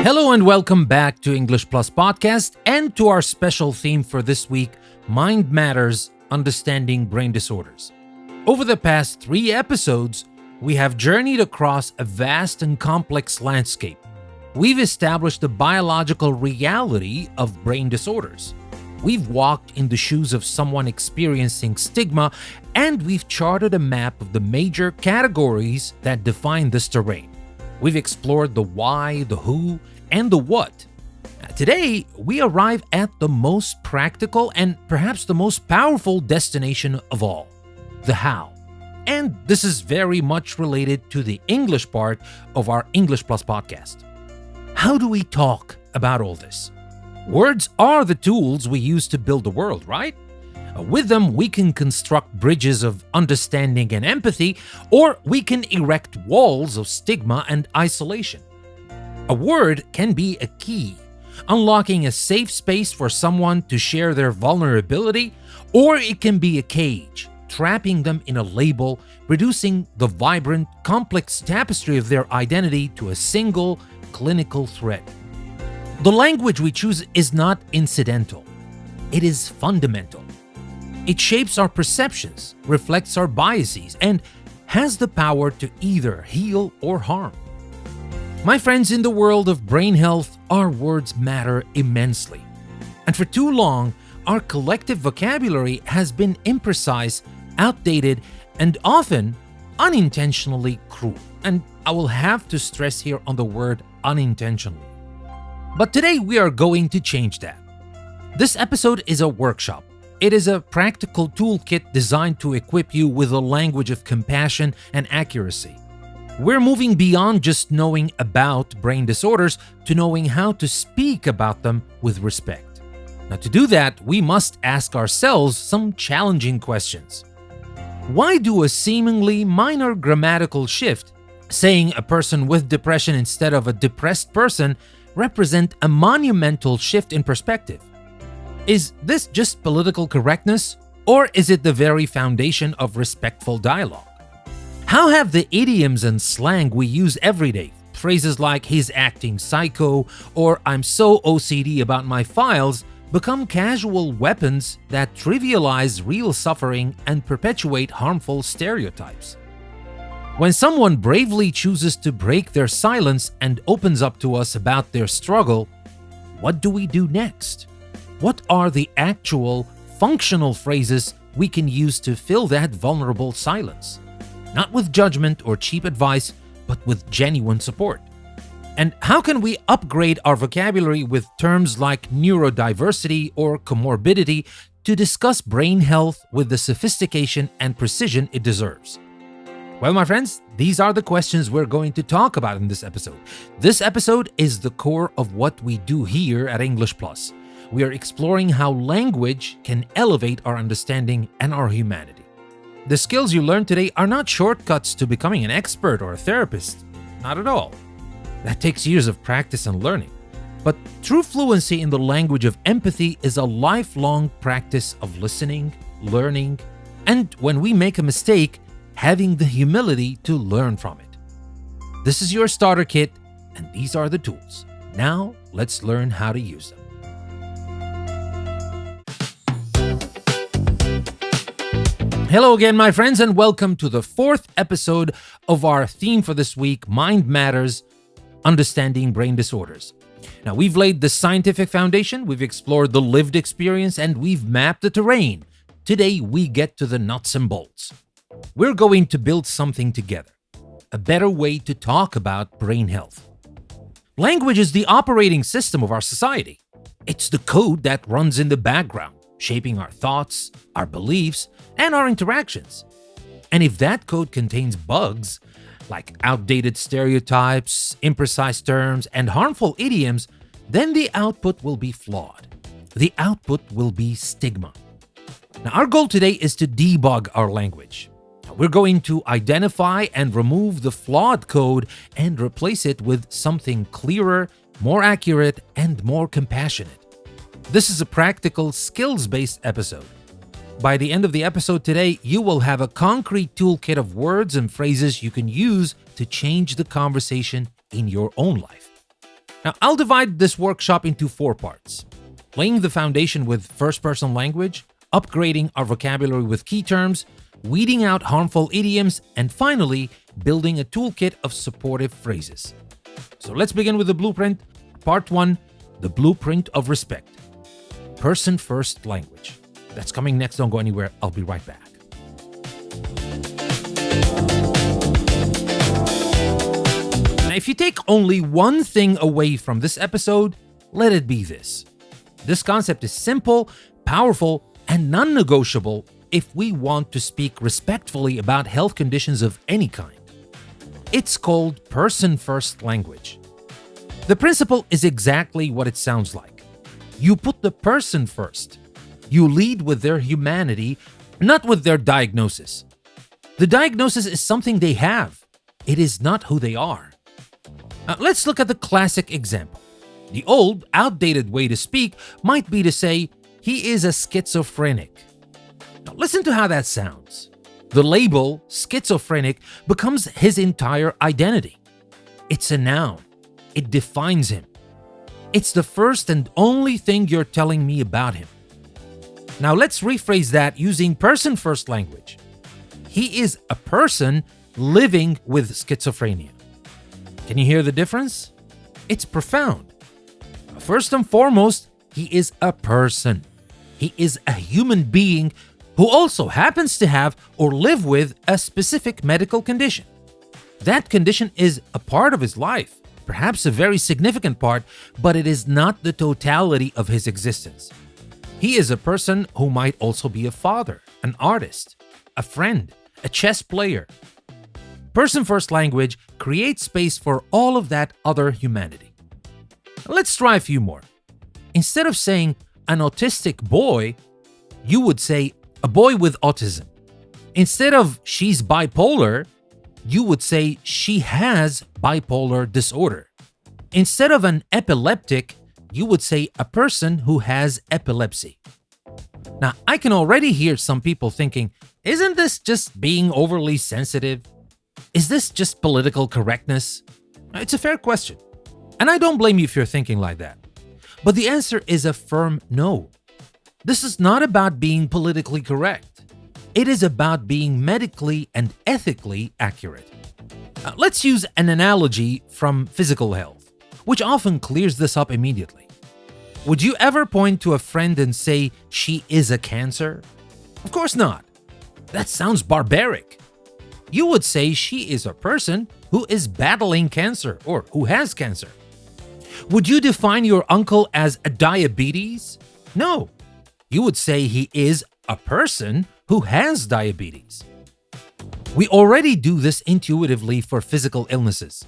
Hello and welcome back to English Plus Podcast and to our special theme for this week, Mind Matters, Understanding Brain Disorders. Over the past 3 episodes, we have journeyed across a vast and complex landscape. We've established the biological reality of brain disorders. We've walked in the shoes of someone experiencing stigma, and we've charted a map of the major categories that define this terrain. We've explored the why, the who, and the what. Today, we arrive at the most practical and perhaps the most powerful destination of all, the how. And this is very much related to the English part of our English Plus podcast. How do we talk about all this? Words are the tools we use to build the world, right? With them, we can construct bridges of understanding and empathy, or we can erect walls of stigma and isolation. A word can be a key, unlocking a safe space for someone to share their vulnerability, or it can be a cage, trapping them in a label, reducing the vibrant, complex tapestry of their identity to a single, clinical thread. The language we choose is not incidental. It is fundamental. It shapes our perceptions, reflects our biases, and has the power to either heal or harm. My friends, in the world of brain health, our words matter immensely. And for too long, our collective vocabulary has been imprecise, outdated, and often unintentionally cruel. And I will have to stress here on the word unintentionally. But today we are going to change that. This episode is a workshop. It is a practical toolkit designed to equip you with a language of compassion and accuracy. We're moving beyond just knowing about brain disorders to knowing how to speak about them with respect. Now, to do that, we must ask ourselves some challenging questions. Why do a seemingly minor grammatical shift, saying a person with depression instead of a depressed person, represent a monumental shift in perspective? Is this just political correctness, or is it the very foundation of respectful dialogue? How have the idioms and slang we use every day, phrases like "he's acting psycho" or "I'm so OCD about my files," become casual weapons that trivialize real suffering and perpetuate harmful stereotypes? When someone bravely chooses to break their silence and opens up to us about their struggle, what do we do next? What are the actual, functional phrases we can use to fill that vulnerable silence? Not with judgment or cheap advice, but with genuine support. And how can we upgrade our vocabulary with terms like neurodiversity or comorbidity to discuss brain health with the sophistication and precision it deserves? Well, my friends, these are the questions we're going to talk about in this episode. This episode is the core of what we do here at English Plus. We are exploring how language can elevate our understanding and our humanity. The skills you learn today are not shortcuts to becoming an expert or a therapist. Not at all. That takes years of practice and learning. But true fluency in the language of empathy is a lifelong practice of listening, learning, and when we make a mistake, having the humility to learn from it. This is your starter kit, and these are the tools. Now, let's learn how to use them. Hello again, my friends, and welcome to the 4th episode of our theme for this week, Mind Matters, Understanding Brain Disorders. Now, we've laid the scientific foundation, we've explored the lived experience, and we've mapped the terrain. Today, we get to the nuts and bolts. We're going to build something together, a better way to talk about brain health. Language is the operating system of our society. It's the code that runs in the background, shaping our thoughts, our beliefs, and our interactions. And if that code contains bugs, like outdated stereotypes, imprecise terms, and harmful idioms, then the output will be flawed. The output will be stigma. Now, our goal today is to debug our language. We're going to identify and remove the flawed code and replace it with something clearer, more accurate, and more compassionate. This is a practical, skills-based episode. By the end of the episode today, you will have a concrete toolkit of words and phrases you can use to change the conversation in your own life. Now, I'll divide this workshop into 4 parts: laying the foundation with first-person language, upgrading our vocabulary with key terms, weeding out harmful idioms, and finally, building a toolkit of supportive phrases. So let's begin with the blueprint. Part 1, the blueprint of respect. Person-first language. That's coming next. Don't go anywhere. I'll be right back. Now, if you take only one thing away from this episode, let it be this. This concept is simple, powerful, and non-negotiable if we want to speak respectfully about health conditions of any kind. It's called person-first language. The principle is exactly what it sounds like. You put the person first. You lead with their humanity, not with their diagnosis. The diagnosis is something they have. It is not who they are. Now, let's look at the classic example. The old, outdated way to speak might be to say, he is a schizophrenic. Now, listen to how that sounds. The label schizophrenic becomes his entire identity. It's a noun. It defines him. It's the first and only thing you're telling me about him. Now let's rephrase that using person-first language. He is a person living with schizophrenia. Can you hear the difference? It's profound. First and foremost, he is a person. He is a human being who also happens to have or live with a specific medical condition. That condition is a part of his life, perhaps a very significant part, but it is not the totality of his existence. He is a person who might also be a father, an artist, a friend, a chess player. Person-first language creates space for all of that other humanity. Let's try a few more. Instead of saying an autistic boy, you would say a boy with autism. Instead of she's bipolar, you would say she has bipolar disorder. Instead of an epileptic, you would say a person who has epilepsy. Now, I can already hear some people thinking, isn't this just being overly sensitive? Is this just political correctness? It's a fair question, and I don't blame you if you're thinking like that. But the answer is a firm no. This is not about being politically correct. It is about being medically and ethically accurate. Let's use an analogy from physical health, which often clears this up immediately. Would you ever point to a friend and say she is a cancer? Of course not. That sounds barbaric. You would say she is a person who is battling cancer or who has cancer. Would you define your uncle as a diabetes? No. You would say he is a person who has diabetes. We already do this intuitively for physical illnesses.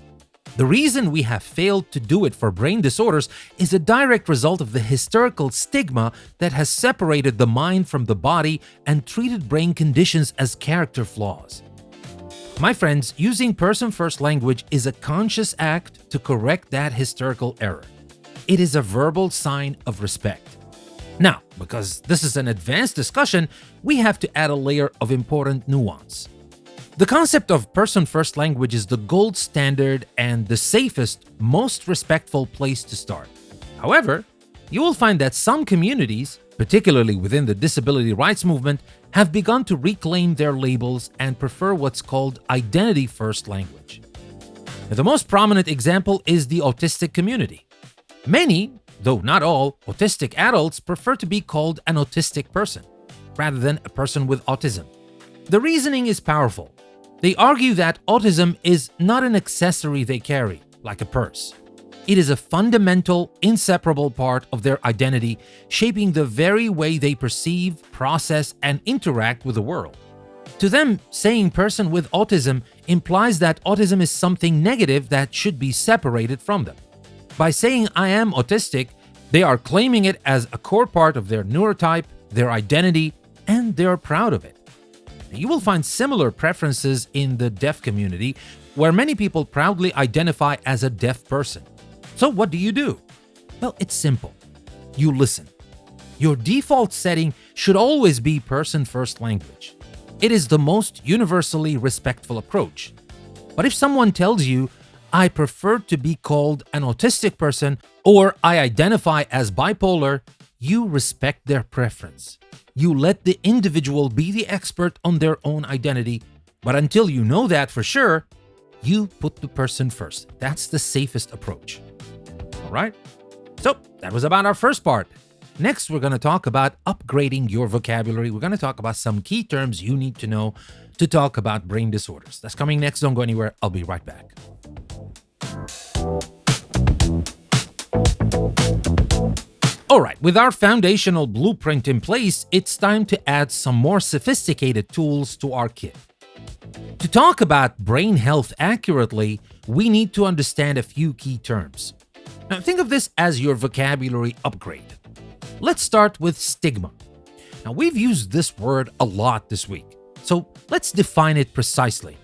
The reason we have failed to do it for brain disorders is a direct result of the historical stigma that has separated the mind from the body and treated brain conditions as character flaws. My friends, using person-first language is a conscious act to correct that historical error. It is a verbal sign of respect. Now, because this is an advanced discussion, we have to add a layer of important nuance. The concept of person-first language is the gold standard and the safest, most respectful place to start. However, you will find that some communities, particularly within the disability rights movement, have begun to reclaim their labels and prefer what's called identity-first language. Now, the most prominent example is the autistic community. Many, though not all, autistic adults prefer to be called an autistic person, rather than a person with autism. The reasoning is powerful. They argue that autism is not an accessory they carry, like a purse. It is a fundamental, inseparable part of their identity, shaping the very way they perceive, process, and interact with the world. To them, saying person with autism implies that autism is something negative that should be separated from them. By saying I am autistic, they are claiming it as a core part of their neurotype, their identity, and they are proud of it. You will find similar preferences in the deaf community, where many people proudly identify as a deaf person. So what do? Well, it's simple. You listen. Your default setting should always be person-first language. It is the most universally respectful approach. But if someone tells you, I prefer to be called an autistic person, or I identify as bipolar, you respect their preference. You let the individual be the expert on their own identity, but until you know that for sure, you put the person first. That's the safest approach. All right? So that was about our first part. Next, we're going to talk about upgrading your vocabulary. We're going to talk about some key terms you need to know to talk about brain disorders. That's coming next. Don't go anywhere. I'll be right back. All right, with our foundational blueprint in place, it's time to add some more sophisticated tools to our kit. To talk about brain health accurately, we need to understand a few key terms. Now, think of this as your vocabulary upgrade. Let's start with stigma. Now, we've used this word a lot this week, so let's define it precisely.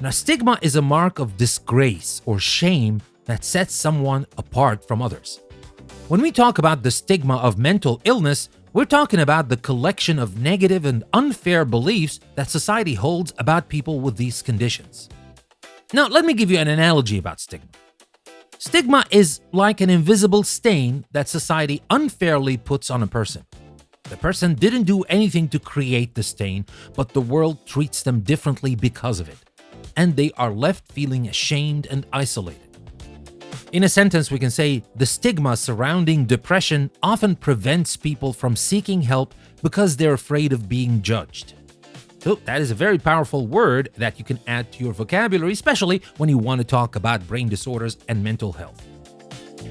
Now, stigma is a mark of disgrace or shame that sets someone apart from others. When we talk about the stigma of mental illness, we're talking about the collection of negative and unfair beliefs that society holds about people with these conditions. Now, let me give you an analogy about stigma. Stigma is like an invisible stain that society unfairly puts on a person. The person didn't do anything to create the stain, but the world treats them differently because of it, and they are left feeling ashamed and isolated. In a sentence, we can say the stigma surrounding depression often prevents people from seeking help because they're afraid of being judged. So that is a very powerful word that you can add to your vocabulary, especially when you want to talk about brain disorders and mental health.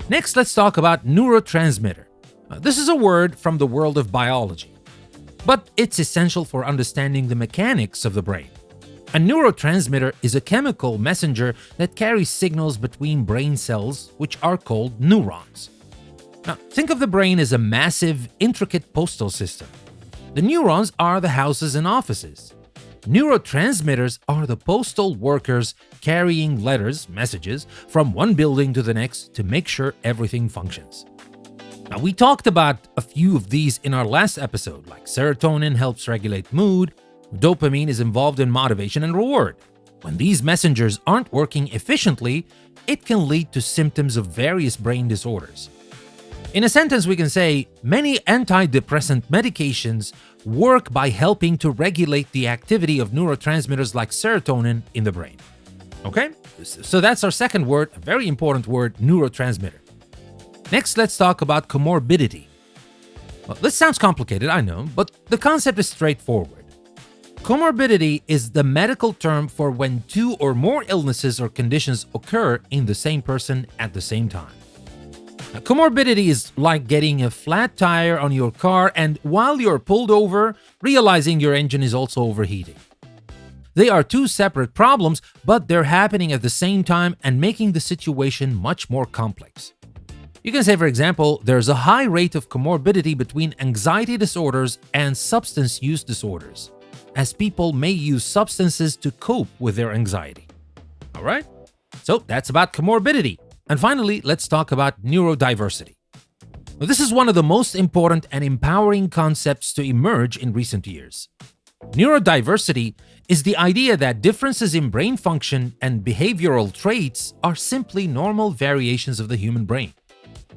Next, let's talk about neurotransmitter. This is a word from the world of biology, but it's essential for understanding the mechanics of the brain. A neurotransmitter is a chemical messenger that carries signals between brain cells, which are called neurons. Now, think of the brain as a massive, intricate postal system. The neurons are the houses and offices. Neurotransmitters are the postal workers carrying letters, messages, from one building to the next to make sure everything functions. Now, we talked about a few of these in our last episode, like serotonin helps regulate mood, dopamine is involved in motivation and reward. When these messengers aren't working efficiently, it can lead to symptoms of various brain disorders. In a sentence, we can say many antidepressant medications work by helping to regulate the activity of neurotransmitters like serotonin in the brain. Okay? So that's our second word, a very important word, neurotransmitter. Next, let's talk about comorbidity. Well, this sounds complicated, I know, but the concept is straightforward. Comorbidity is the medical term for when two or more illnesses or conditions occur in the same person at the same time. Now, comorbidity is like getting a flat tire on your car and while you're pulled over, realizing your engine is also overheating. They are two separate problems, but they're happening at the same time and making the situation much more complex. You can say, for example, there's a high rate of comorbidity between anxiety disorders and substance use disorders, as people may use substances to cope with their anxiety. All right? So that's about comorbidity. And finally, let's talk about neurodiversity. Now, this is one of the most important and empowering concepts to emerge in recent years. Neurodiversity is the idea that differences in brain function and behavioral traits are simply normal variations of the human brain.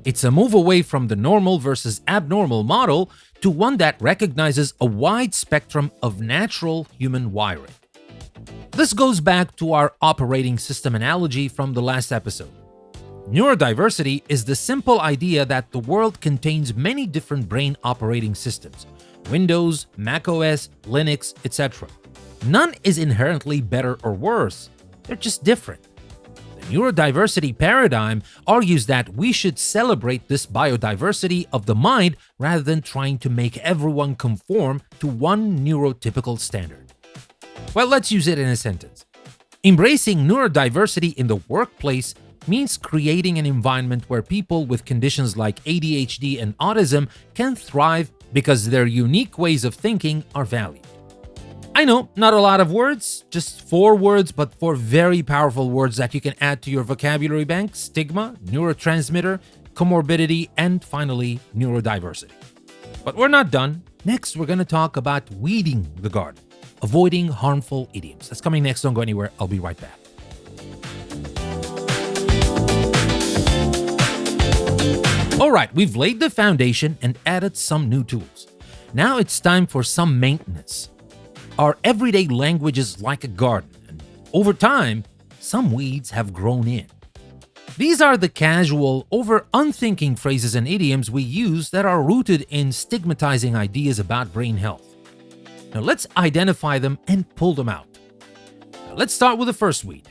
It's a move away from the normal versus abnormal model to one that recognizes a wide spectrum of natural human wiring. This goes back to our operating system analogy from the last episode. Neurodiversity is the simple idea that the world contains many different brain operating systems: Windows, macOS, Linux, etc. None is inherently better or worse, they're just different. The neurodiversity paradigm argues that we should celebrate this biodiversity of the mind rather than trying to make everyone conform to one neurotypical standard. Well, let's use it in a sentence. Embracing neurodiversity in the workplace means creating an environment where people with conditions like ADHD and autism can thrive because their unique ways of thinking are valued. I know, not a lot of words, just 4 words, but 4 very powerful words that you can add to your vocabulary bank: stigma, neurotransmitter, comorbidity, and finally, neurodiversity. But we're not done. Next, we're going to talk about weeding the garden, avoiding harmful idioms. That's coming next. Don't go anywhere. I'll be right back. right, we've laid the foundation and added some new tools. Now it's time for some maintenance. Our everyday language is like a garden, and over time, some weeds have grown in. These are the casual, unthinking phrases and idioms we use that are rooted in stigmatizing ideas about brain health. Now let's identify them and pull them out. Now, let's start with the first weed.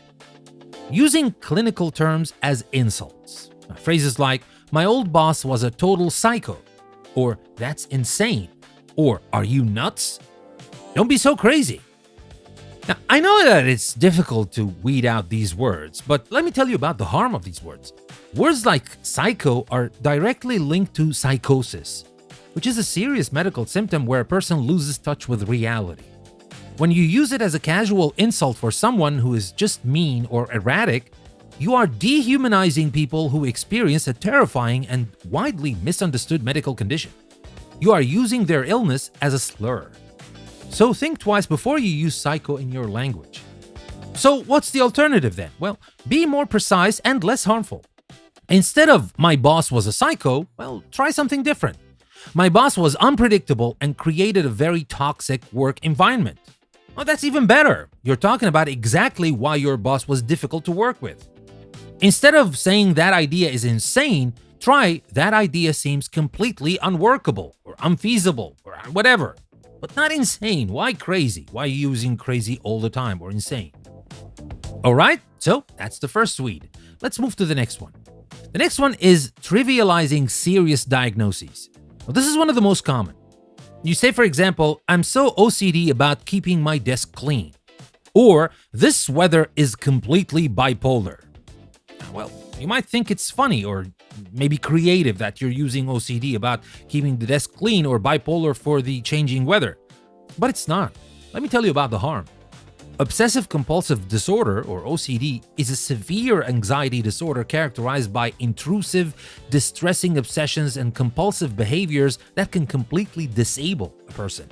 Using clinical terms as insults. Now, phrases like, my old boss was a total psycho, or that's insane, or are you nuts? Don't be so crazy. Now, I know that it's difficult to weed out these words, but let me tell you about the harm of these words. Words like psycho are directly linked to psychosis, which is a serious medical symptom where a person loses touch with reality. When you use it as a casual insult for someone who is just mean or erratic, you are dehumanizing people who experience a terrifying and widely misunderstood medical condition. You are using their illness as a slur. So think twice before you use psycho in your language. So what's the alternative then? Well, be more precise and less harmful. Instead of my boss was a psycho, well, try something different. My boss was unpredictable and created a very toxic work environment. Well, that's even better. You're talking about exactly why your boss was difficult to work with. Instead of saying that idea is insane, try that idea seems completely unworkable or unfeasible or whatever. But not insane. Why crazy? Why using crazy all the time or insane? Alright, so that's the first weed. Let's move to the next one. The next one is trivializing serious diagnoses. Well, this is one of the most common. You say, for example, I'm so OCD about keeping my desk clean. Or, this weather is completely bipolar. Well, you might think it's funny or maybe creative that you're using OCD about keeping the desk clean or bipolar for the changing weather. But it's not. Let me tell you about the harm. Obsessive-compulsive disorder, or OCD, is a severe anxiety disorder characterized by intrusive, distressing obsessions and compulsive behaviors that can completely disable a person.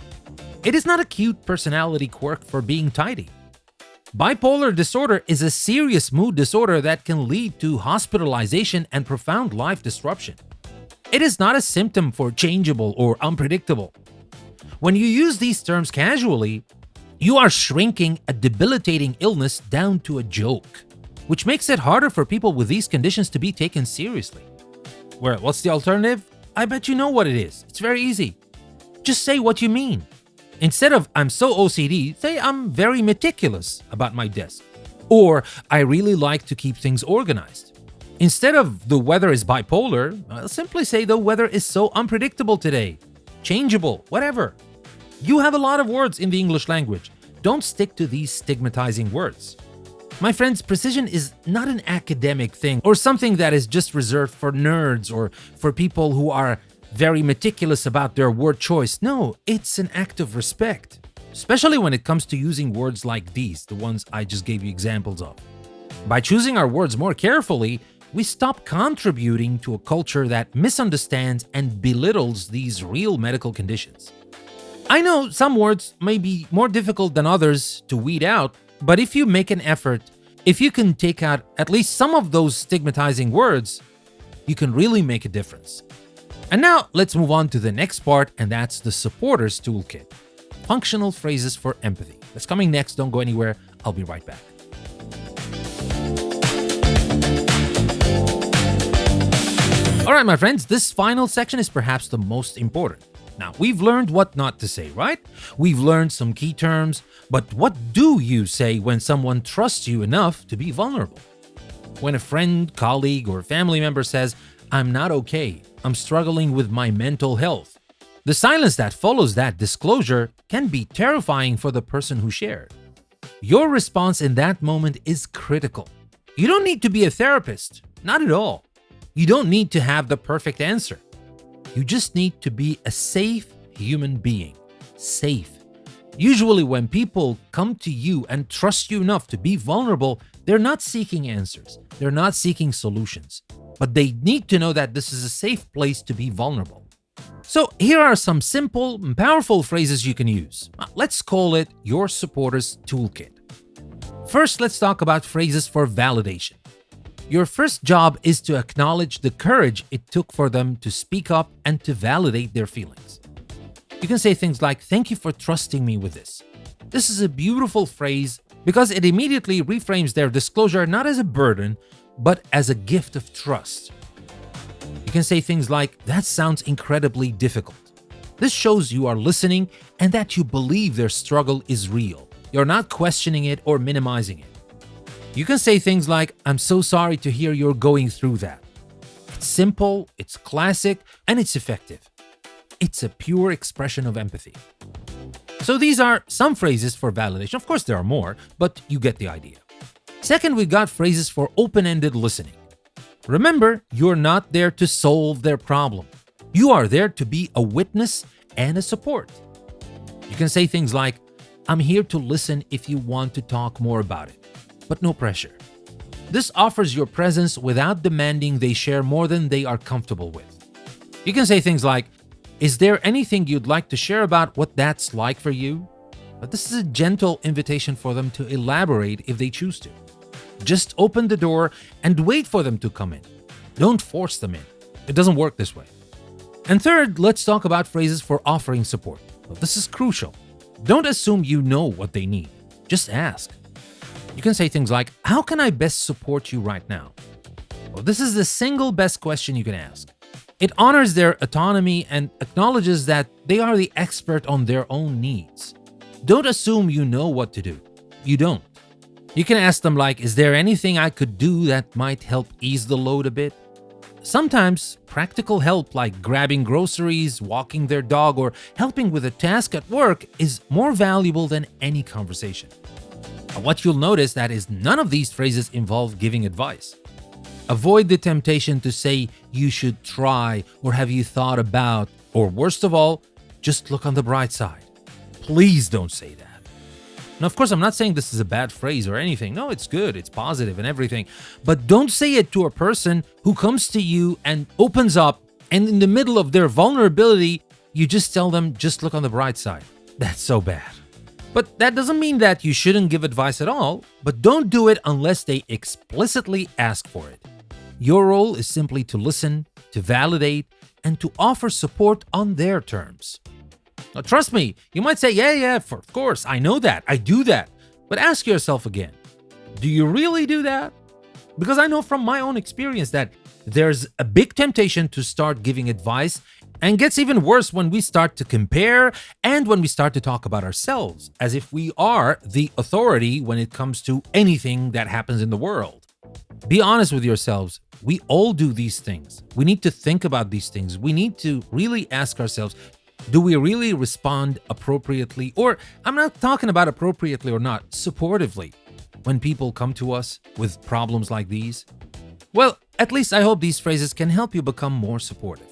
It is not a cute personality quirk for being tidy. Bipolar disorder is a serious mood disorder that can lead to hospitalization and profound life disruption. It is not a symptom for changeable or unpredictable. When you use these terms casually, you are shrinking a debilitating illness down to a joke, which makes it harder for people with these conditions to be taken seriously. Well, what's the alternative? I bet you know what it is. It's very easy. Just say what you mean. Instead of I'm so OCD, say I'm very meticulous about my desk. Or I really like to keep things organized. Instead of the weather is bipolar, I'll simply say the weather is so unpredictable today. Changeable, whatever. You have a lot of words in the English language. Don't stick to these stigmatizing words. My friends, precision is not an academic thing or something that is just reserved for nerds or for people who are very meticulous about their word choice. No, it's an act of respect, especially when it comes to using words like these, the ones I just gave you examples of. By choosing our words more carefully, we stop contributing to a culture that misunderstands and belittles these real medical conditions. I know some words may be more difficult than others to weed out, but if you make an effort, if you can take out at least some of those stigmatizing words, you can really make a difference. And now let's move on to the next part, and that's the supporters toolkit. Functional phrases for empathy. That's coming next. Don't go anywhere. I'll be right back. All right, my friends, this final section is perhaps the most important. Now, we've learned what not to say, right? We've learned some key terms, but what do you say when someone trusts you enough to be vulnerable? When a friend, colleague, or family member says, I'm not okay, I'm struggling with my mental health, the silence that follows that disclosure can be terrifying for the person who shared. Your response in that moment is critical. You don't need to be a therapist, not at all. You don't need to have the perfect answer. You just need to be a safe human being. Safe. Usually when people come to you and trust you enough to be vulnerable, they're not seeking answers. They're not seeking solutions. But they need to know that this is a safe place to be vulnerable. So here are some simple and powerful phrases you can use. Let's call it your supporters toolkit. First, let's talk about phrases for validation. Your first job is to acknowledge the courage it took for them to speak up and to validate their feelings. You can say things like, "Thank you for trusting me with this." This is a beautiful phrase because it immediately reframes their disclosure not as a burden, but as a gift of trust. You can say things like, "That sounds incredibly difficult." This shows you are listening and that you believe their struggle is real. You're not questioning it or minimizing it. You can say things like, "I'm so sorry to hear you're going through that." It's simple, it's classic, and it's effective. It's a pure expression of empathy. So these are some phrases for validation. Of course, there are more, but you get the idea. Second, we got phrases for open-ended listening. Remember, you're not there to solve their problem. You are there to be a witness and a support. You can say things like, "I'm here to listen if you want to talk more about it, but no pressure." This offers your presence without demanding they share more than they are comfortable with. You can say things like, "Is there anything you'd like to share about what that's like for you?" But this is a gentle invitation for them to elaborate if they choose to. Just open the door and wait for them to come in. Don't force them in. It doesn't work this way. And third, let's talk about phrases for offering support. Well, this is crucial. Don't assume you know what they need. Just ask. You can say things like, "How can I best support you right now?" Well, this is the single best question you can ask. It honors their autonomy and acknowledges that they are the expert on their own needs. Don't assume you know what to do. You don't. You can ask them like, "Is there anything I could do that might help ease the load a bit?" Sometimes practical help like grabbing groceries, walking their dog, or helping with a task at work is more valuable than any conversation. And what you'll notice that is none of these phrases involve giving advice. Avoid the temptation to say, "You should try," or "Have you thought about," or worst of all, "Just look on the bright side." Please don't say that. Now, of course, I'm not saying this is a bad phrase or anything. No, it's good, it's positive and everything. But don't say it to a person who comes to you and opens up, and in the middle of their vulnerability, you just tell them, "Just look on the bright side." That's so bad. But that doesn't mean that you shouldn't give advice at all, but don't do it unless they explicitly ask for it. Your role is simply to listen, to validate, and to offer support on their terms. Now, trust me, you might say, yeah, of course, I know that, I do that. But ask yourself again, do you really do that? Because I know from my own experience that there's a big temptation to start giving advice, and gets even worse when we start to compare and when we start to talk about ourselves, as if we are the authority when it comes to anything that happens in the world. Be honest with yourselves. We all do these things. We need to think about these things. We need to really ask ourselves, do we really respond appropriately? Or I'm not talking about appropriately or not, supportively, when people come to us with problems like these? Well, at least I hope these phrases can help you become more supportive.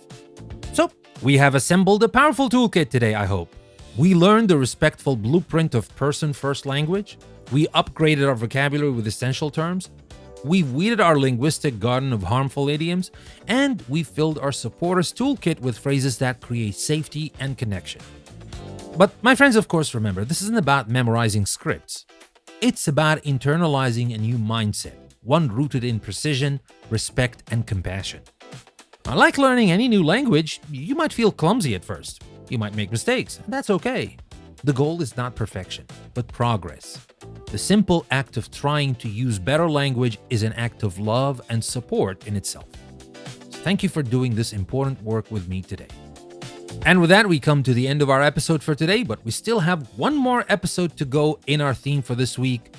So, we have assembled a powerful toolkit today, I hope. We learned the respectful blueprint of person-first language. We upgraded our vocabulary with essential terms. We've weeded our linguistic garden of harmful idioms, and we filled our supporters toolkit with phrases that create safety and connection. But my friends, of course, remember, this isn't about memorizing scripts. It's about internalizing a new mindset, one rooted in precision, respect, and compassion. Now, like learning any new language, you might feel clumsy at first. You might make mistakes, and that's okay. The goal is not perfection, but progress. The simple act of trying to use better language is an act of love and support in itself. So thank you for doing this important work with me today. And with that, we come to the end of our episode for today, but we still have one more episode to go in our theme for this week,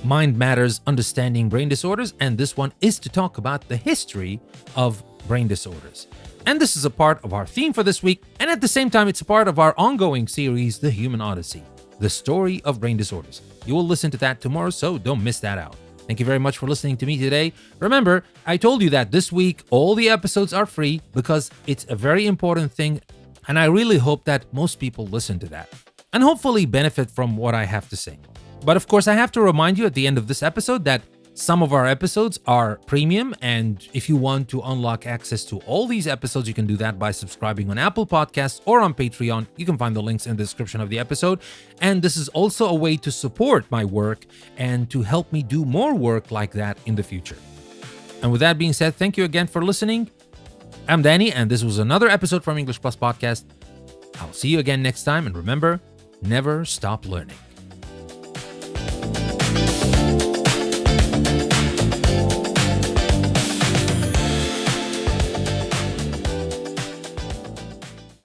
Mind Matters, Understanding Brain Disorders, and this one is to talk about the history of brain disorders. And this is a part of our theme for this week, and at the same time, it's a part of our ongoing series, The Human Odyssey, the story of brain disorders. You will listen to that tomorrow, so don't miss that out. Thank you very much for listening to me today. Remember, I told you that this week, all the episodes are free because it's a very important thing, and I really hope that most people listen to that and hopefully benefit from what I have to say. But of course, I have to remind you at the end of this episode that some of our episodes are premium, and if you want to unlock access to all these episodes, you can do that by subscribing on Apple Podcasts or on Patreon. You can find the links in the description of the episode. And this is also a way to support my work and to help me do more work like that in the future. And with that being said, thank you again for listening. I'm Danny, and this was another episode from English Plus Podcast. I'll see you again next time, and remember, never stop learning.